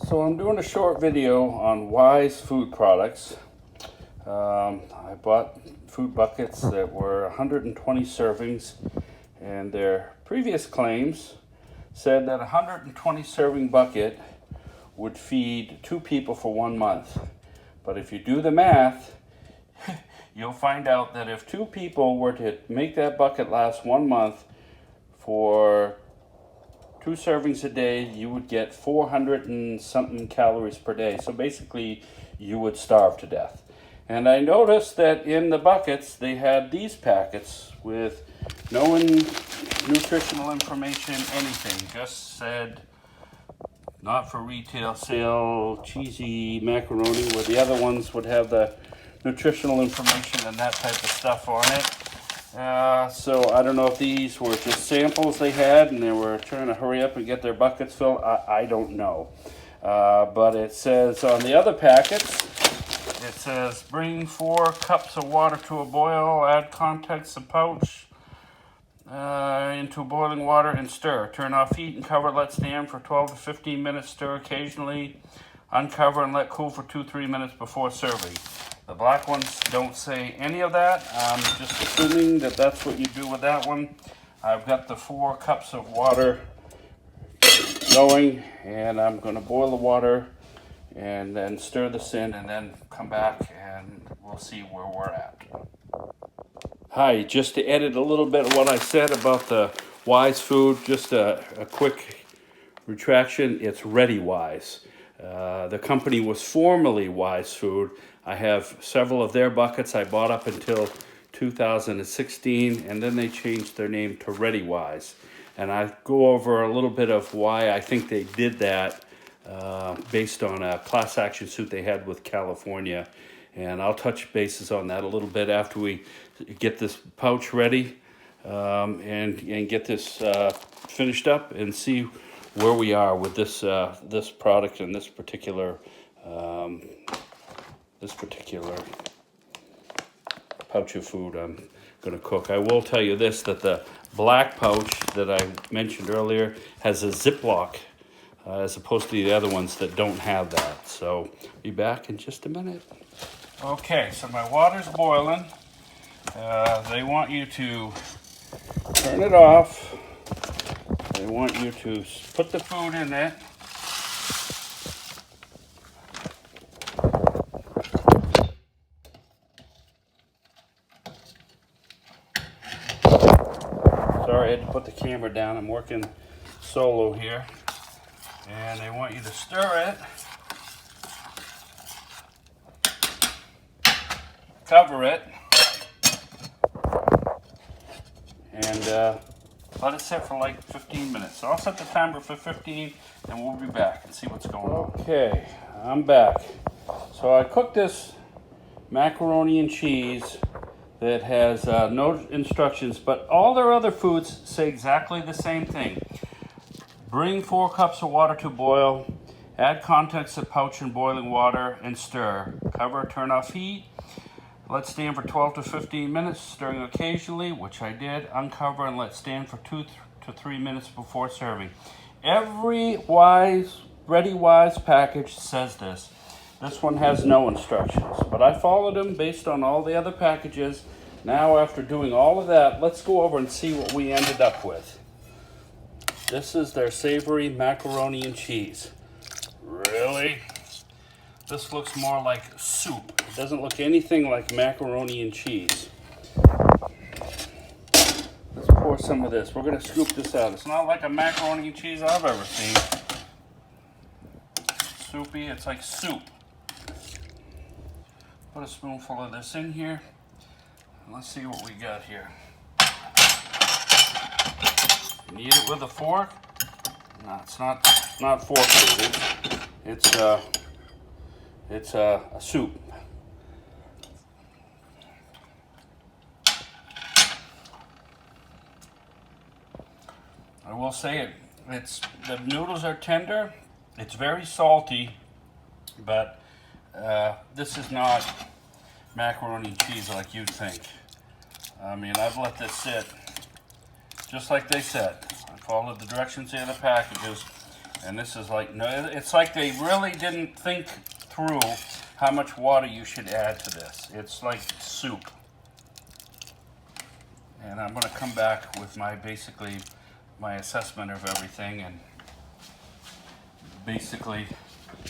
So I'm doing a short video on Wise food products. I bought food buckets that were 120 servings, and their previous claims said that a 120 serving bucket would feed 2 people for 1 month. But if you do the math, you'll find out that if 2 people were to make that bucket last 1 month for 2 servings a day, you would get 400 and something calories per day. So basically, you would starve to death. And I noticed that in the buckets, they had these packets with no nutritional information, anything. Just said, not for retail sale, cheesy macaroni, where the other ones would have the nutritional information and that type of stuff on it. So I don't know if these were just samples they had and they were trying to hurry up and get their buckets filled. I don't know. But it says on the other packets, it says bring 4 cups of water to a boil, add contents of pouch into boiling water and stir. Turn off heat and cover, let stand for 12 to 15 minutes, stir occasionally, uncover and let cool for 2-3 minutes before serving. The black ones don't say any of that. I'm just assuming that that's what you do with that one. I've got the 4 cups of water going, and I'm going to boil the water and then stir this in and then come back and we'll see where we're at. Hi, just to edit a little bit of what I said about the Wise food, just a quick retraction. It's Ready Wise. The company was formerly Wise Food. I have several of their buckets I bought up until 2016, and then they changed their name to Ready Wise. And I go over a little bit of why I think they did that based on a class action suit they had with California. And I'll touch bases on that a little bit after we get this pouch ready and get this finished up and see where we are with this this product and this particular pouch of food I'm going to cook. I will tell you this, that the black pouch that I mentioned earlier has a Ziploc as opposed to the other ones that don't have that. So be back in just a minute. Okay, so my water's boiling. They want you to turn it off. They want you to put the food in it. Sorry, I had to put the camera down. I'm working solo here. And they want you to stir it. Cover it. And let it sit for like 15 minutes. So I'll set the timer for 15 and we'll be back and see what's going on. Okay, I'm back. So I cooked this macaroni and cheese that has no instructions, but all their other foods say exactly the same thing. Bring 4 cups of water to boil, add contents of pouch in boiling water and stir. Cover, turn off heat. Let stand for 12 to 15 minutes, stirring occasionally, which I did. Uncover and let stand for 2 to 3 minutes before serving. Every Ready Wise package says this. This one has no instructions, but I followed them based on all the other packages. Now, after doing all of that, let's go over and see what we ended up with. This is their savory macaroni and cheese. Really? This looks more like soup. It doesn't look anything like macaroni and cheese. Let's pour some of this. We're going to scoop this out. It's not like a macaroni and cheese I've ever seen. Soupy, it's like soup. Put a spoonful of this in here. And let's see what we got here. You eat it with a fork? No, it's not fork food. It's a soup. I will say the noodles are tender. It's very salty, but this is not macaroni and cheese like you'd think. I mean, I've let this sit just like they said. I followed the directions in the packages. And this is like, no, it's like they really didn't think through how much water you should add to this. It's like soup. And I'm gonna come back with basically my assessment of everything, and basically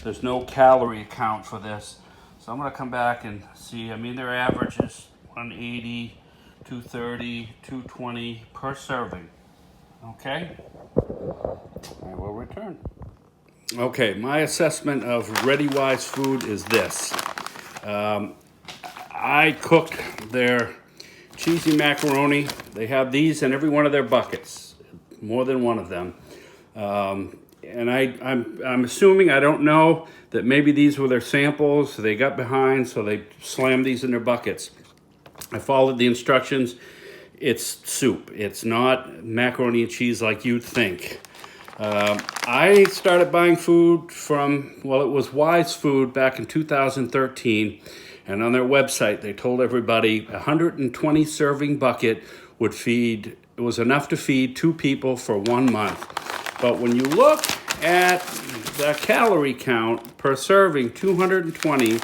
there's no calorie count for this. So I'm gonna come back and see, I mean, their average is 180, 230, 220 per serving. Okay? I will return. Okay, my assessment of ReadyWise food is this. I cooked their cheesy macaroni. They have these in every one of their buckets, more than one of them. And I'm assuming, I don't know, that maybe these were their samples. They got behind, so they slammed these in their buckets. I followed the instructions. It's soup. It's not macaroni and cheese like you'd think. I started buying food from, well, it was Wise Food back in 2013. And on their website, they told everybody a 120 serving bucket would feed, it was enough to feed 2 people for 1 month. But when you look at the calorie count per serving, 220,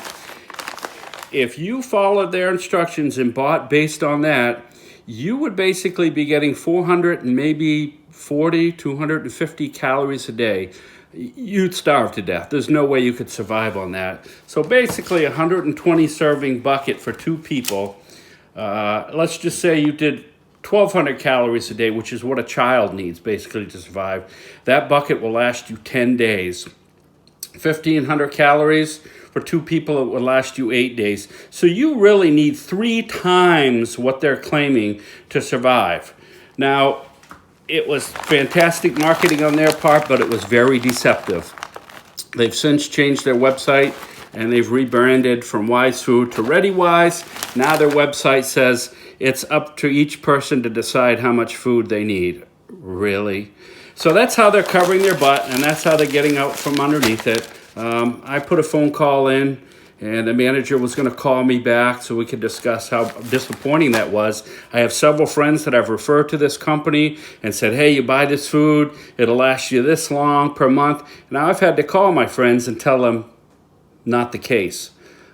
if you followed their instructions and bought based on that, you would basically be getting 400 and maybe 250 calories a day. You'd starve to death. There's no way you could survive on that. So basically 120 serving bucket for 2 people. Let's just say you did 1,200 calories a day, which is what a child needs basically to survive. That bucket will last you 10 days. 1,500 calories for 2 people, it will last you 8 days. So you really need 3 times what they're claiming to survive. Now, it was fantastic marketing on their part, but it was very deceptive. They've since changed their website, and they've rebranded from Wise Food to ReadyWise. Now their website says it's up to each person to decide how much food they need. Really? So that's how they're covering their butt, and that's how they're getting out from underneath it. I put a phone call in, and the manager was going to call me back so we could discuss how disappointing that was. I have several friends that I've referred to this company and said, hey, you buy this food, it'll last you this long per month. Now I've had to call my friends and tell them not the case.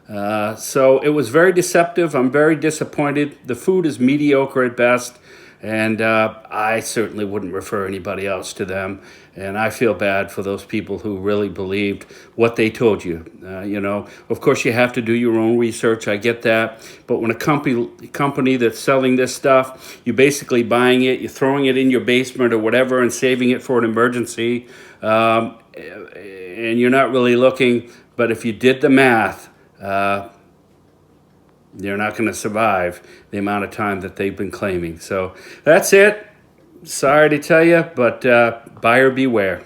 So it was very deceptive. I'm very disappointed. The food is mediocre at best, and I certainly wouldn't refer anybody else to them. And I feel bad for those people who really believed what they told you. You know, of course, you have to do your own research. I get that. But when a company that's selling this stuff, you're basically buying it, you're throwing it in your basement or whatever and saving it for an emergency. And you're not really looking. But if you did the math, they're not going to survive the amount of time that they've been claiming. So that's it. Sorry to tell you, but buyer beware.